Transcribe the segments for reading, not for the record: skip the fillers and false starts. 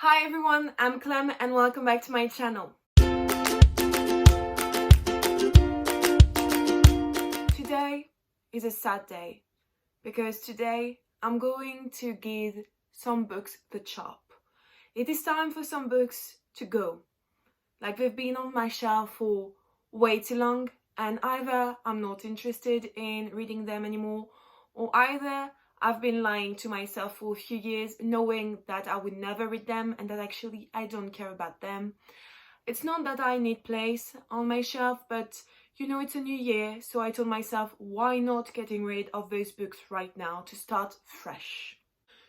Hi everyone, I'm Clem and welcome back to my channel. Today is a sad day because today I'm going to give some books the chop. It is time for some books to go. Like they've been on my shelf for way too long and either I'm not interested in reading them anymore or either I've been lying to myself for a few years knowing that I would never read them and that actually I don't care about them. It's not that I need place on my shelf, but it's a new year, so I told myself, why not getting rid of those books right now to start fresh?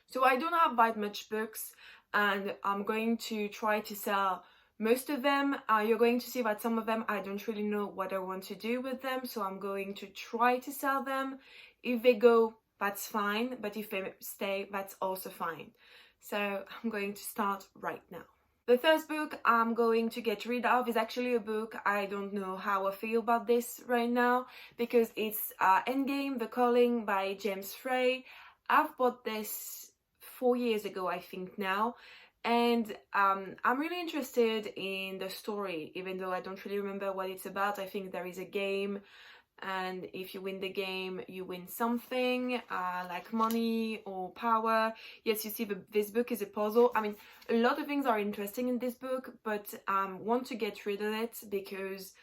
So I don't have that much books and I'm going to try to sell most of them. You're going to see that some of them I don't really know what I want to do with them, so I'm going to try to sell them. If they go, that's fine, but if they stay, that's also fine. So I'm going to start right now. The first book I'm going to get rid of is actually a book I don't know how I feel about this right now because it's Endgame, The Calling by James Frey. I've bought this 4 years ago, I think now, and I'm really interested in the story, even though I don't really remember what it's about. I think there is a game, and if you win the game, you win something like money or power. Yes, you see, this book is a puzzle. I mean, a lot of things are interesting in this book, but I want to get rid of it because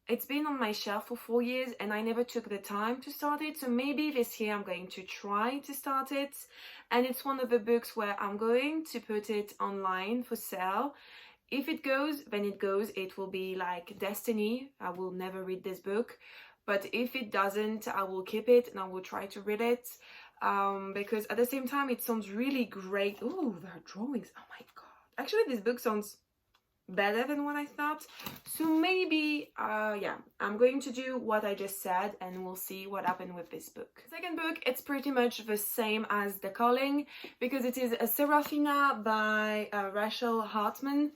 it's been on my shelf for 4 years and I never took the time to start it. So maybe this year I'm going to try to start it. And it's one of the books where I'm going to put it online for sale. If it goes, then it goes. It will be like Destiny. I will never read this book. But if it doesn't, I will keep it and I will try to read it. Because at the same time, it sounds really great. Oh, there are drawings. Oh my god. Actually, this book sounds better than what I thought. So maybe I'm going to do what I just said and we'll see what happened with this book. Second book, it's pretty much the same as The Calling because it is a Seraphina by Rachel Hartman.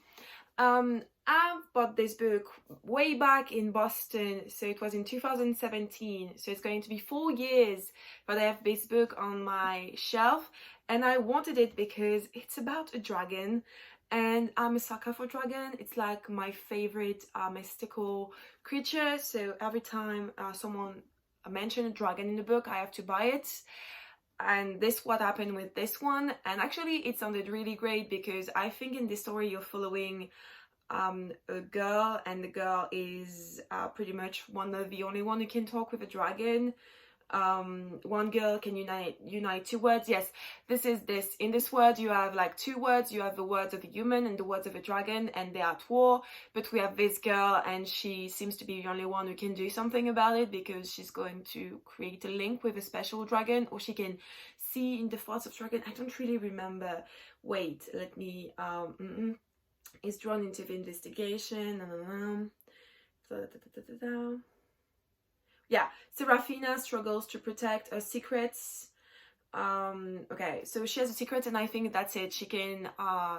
I bought this book way back in Boston, so it was in 2017, so it's going to be 4 years that I have this book on my shelf, and I wanted it because it's about a dragon and I'm a sucker for dragon. It's like my favorite mystical creature, so every time someone mentions a dragon in the book, I have to buy it. And this what happened with this one, and actually it sounded really great because I think in this story you're following a girl, and the girl is pretty much one of the only one who can talk with a dragon. One girl can unite two words. Yes, this is this. In this word you have like two words. You have the words of a human and the words of a dragon, and they are at war. But we have this girl and she seems to be the only one who can do something about it because she's going to create a link with a special dragon, or she can see in the thoughts of dragon. I don't really remember. Wait, let me is drawn into the investigation. Yeah, Seraphina struggles to protect her secrets. Okay, so she has a secret and I think that's it. She can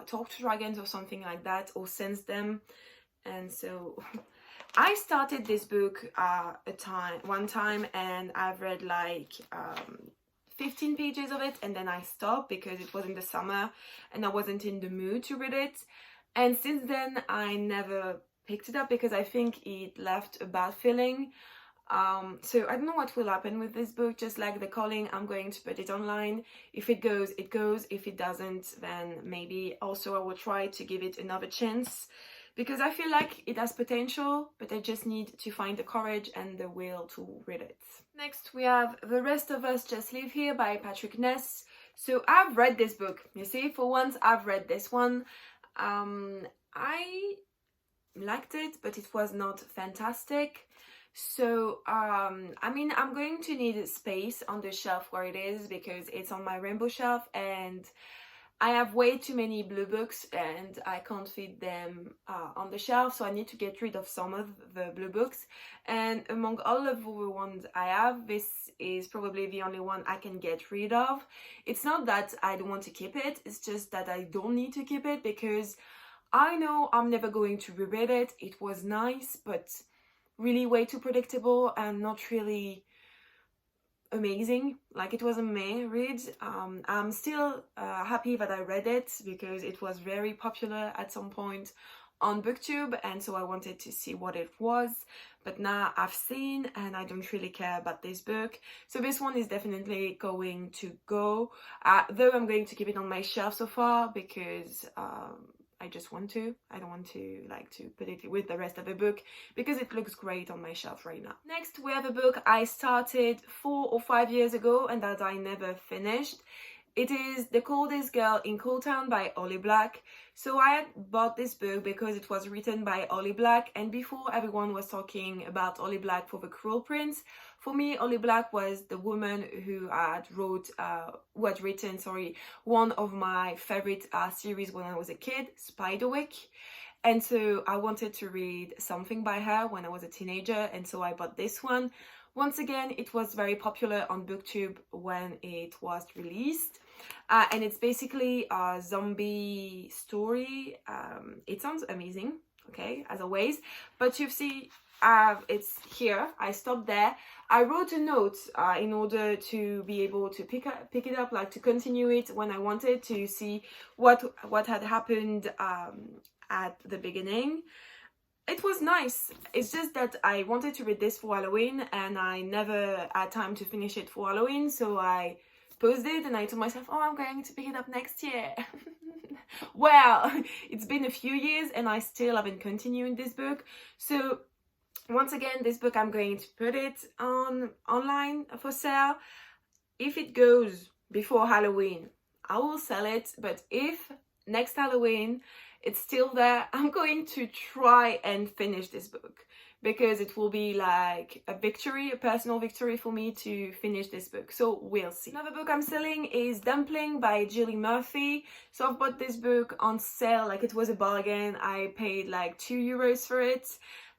talk to dragons or something like that, or sense them. And so I started this book one time and I've read like 15 pages of it, and then I stopped because it was in the summer and I wasn't in the mood to read it. And since then I never picked it up because I think it left a bad feeling. So I don't know what will happen with this book. Just like The Calling, I'm going to put it online. If it goes, it goes. If it doesn't, then maybe also I will try to give it another chance because I feel like it has potential, but I just need to find the courage and the will to read it. Next we have The Rest of Us Just Live Here by Patrick Ness. So I've read this book. You see, for once I've read this one. I liked it, but it was not fantastic. So I mean, I'm going to need space on the shelf where it is because it's on my rainbow shelf and I have way too many blue books and I can't fit them on the shelf, so I need to get rid of some of the blue books. And among all of the ones I have, this is probably the only one I can get rid of. It's not that I don't want to keep it, it's just that I don't need to keep it because I know I'm never going to reread it. It was nice, but really way too predictable and not really amazing. Like, it was a meh read. I'm still happy that I read it because it was very popular at some point on booktube, and so I wanted to see what it was, but now I've seen and I don't really care about this book, so this one is definitely going to go, though I'm going to keep it on my shelf so far because I just want to. I don't want to like to put it with the rest of the book because it looks great on my shelf right now. Next we have a book I started 4 or 5 years ago and that I never finished. It is The Coldest Girl in Cold Town by Holly Black. So I had bought this book because it was written by Holly Black, and before everyone was talking about Holly Black for The Cruel Prince, for me Holly Black was the woman who had written one of my favorite series when I was a kid, Spiderwick. And so I wanted to read something by her when I was a teenager, and so I bought this one. Once again, it was very popular on booktube when it was released, and it's basically a zombie story. It sounds amazing, okay, as always, but you see, it's here. I stopped there. I wrote a note in order to be able to pick it up, like to continue it when I wanted to see what had happened at the beginning. It was nice. It's just that I wanted to read this for Halloween and I never had time to finish it for Halloween, so I paused it and I told myself, oh, I'm going to pick it up next year. Well, it's been a few years and I still haven't continued this book. So once again, this book, I'm going to put it online for sale. If it goes before Halloween, I will sell it, but if next Halloween it's still there, I'm going to try and finish this book because it will be like a victory, a personal victory for me to finish this book. So we'll see. Another book I'm selling is Dumpling by Julie Murphy. So I've bought this book on sale, like it was a bargain. I paid like €2 for it,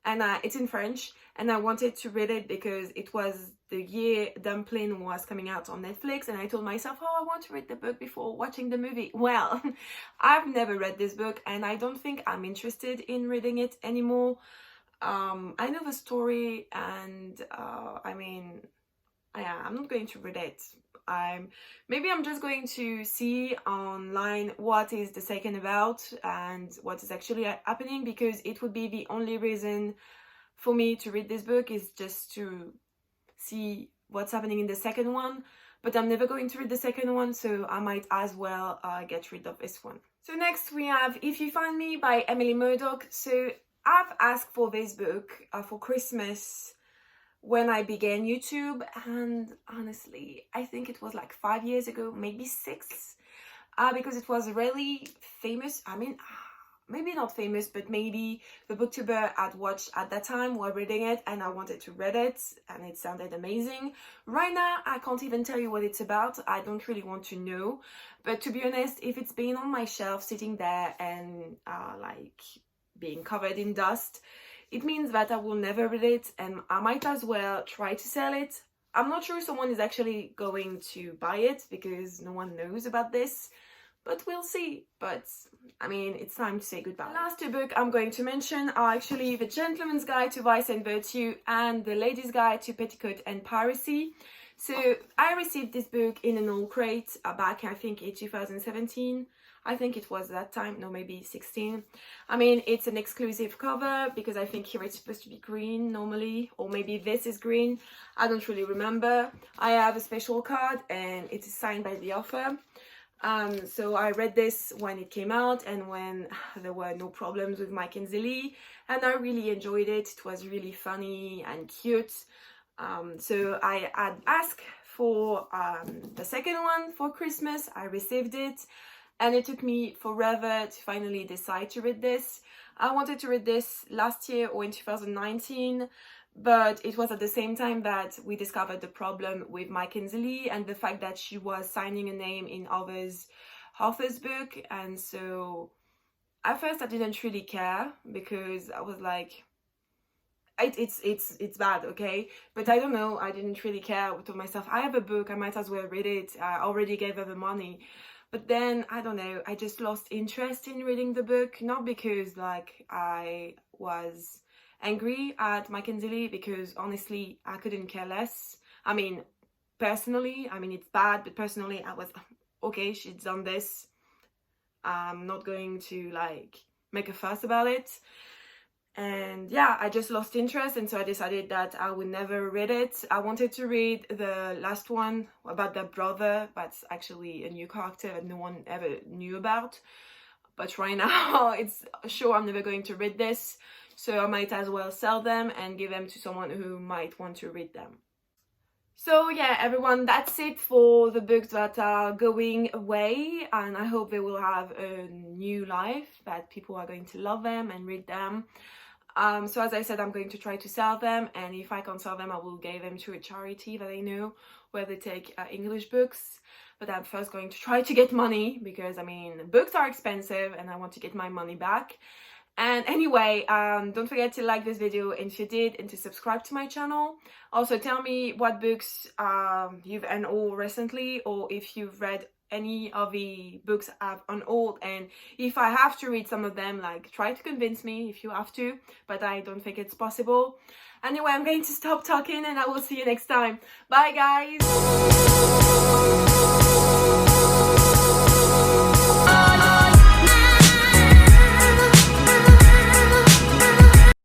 and it's in French, and I wanted to read it because it was the year Dumpling was coming out on Netflix, and I told myself, oh, I want to read the book before watching the movie. Well, I've never read this book and I don't think I'm interested in reading it anymore. I know the story and I mean, yeah, I'm not going to read it. Maybe I'm just going to see online what is the second about and what is actually happening, because it would be the only reason for me to read this book is just to see what's happening in the second one, but I'm never going to read the second one, so I might as well get rid of this one. So next we have If You Find Me by Emily Murdoch. So I've asked for this book for Christmas when I began YouTube, and honestly I think it was like 5 years ago, maybe 6, because it was really famous. I mean, maybe not famous, but maybe the booktuber I'd watched at that time were reading it and I wanted to read it and it sounded amazing. Right now I can't even tell you what it's about. I don't really want to know, but to be honest, if it's been on my shelf sitting there and like being covered in dust, it means that I will never read it and I might as well try to sell it. I'm not sure someone is actually going to buy it because no one knows about this, but we'll see. But I mean, it's time to say goodbye. The last two books I'm going to mention are actually The Gentleman's Guide to Vice and Virtue and The Lady's Guide to Petticoat and Piracy. So I received this book in an old crate back, I think, in 2017. I think it was that time, no, maybe 16. I mean, it's an exclusive cover because I think here it's supposed to be green normally, or maybe this is green. I don't really remember. I have a special card and it is signed by the author. So I read this when it came out and when there were no problems with Mackenzie Lee, and I really enjoyed it. It was really funny and cute. So I had asked for the second one for Christmas. I received it and it took me forever to finally decide to read this. I wanted to read this last year or in 2019, but it was at the same time that we discovered the problem with Mackenzie Lee and the fact that she was signing a name in others' author's book. And so at first I didn't really care because I was like, it's bad, okay? But I don't know, I didn't really care. I told myself, I have a book, I might as well read it. I already gave her the money. But then, I don't know, I just lost interest in reading the book. Not because like I was angry at Mackenzie Lee, because honestly I couldn't care less. I mean, personally, I mean, it's bad, but personally I was, okay, she's done this, I'm not going to like make a fuss about it. And yeah, I just lost interest, and so I decided that I would never read it. I wanted to read the last one about their brother, that's actually a new character that no one ever knew about. But right now, it's sure I'm never going to read this, so I might as well sell them and give them to someone who might want to read them. So yeah, everyone, that's it for the books that are going away, and I hope they will have a new life, that people are going to love them and read them. So as I said, I'm going to try to sell them, and if I can't sell them, I will give them to a charity that I know where they take English books. But I'm first going to try to get money, because I mean, books are expensive and I want to get my money back. And anyway, don't forget to like this video if you did, and to subscribe to my channel. Also, tell me what books you've unhauled recently, or if you've read any of the books I've unhauled, and if I have to read some of them, like, try to convince me if you have to, but I don't think it's possible. Anyway, I'm going to stop talking, and I will see you next time. Bye guys.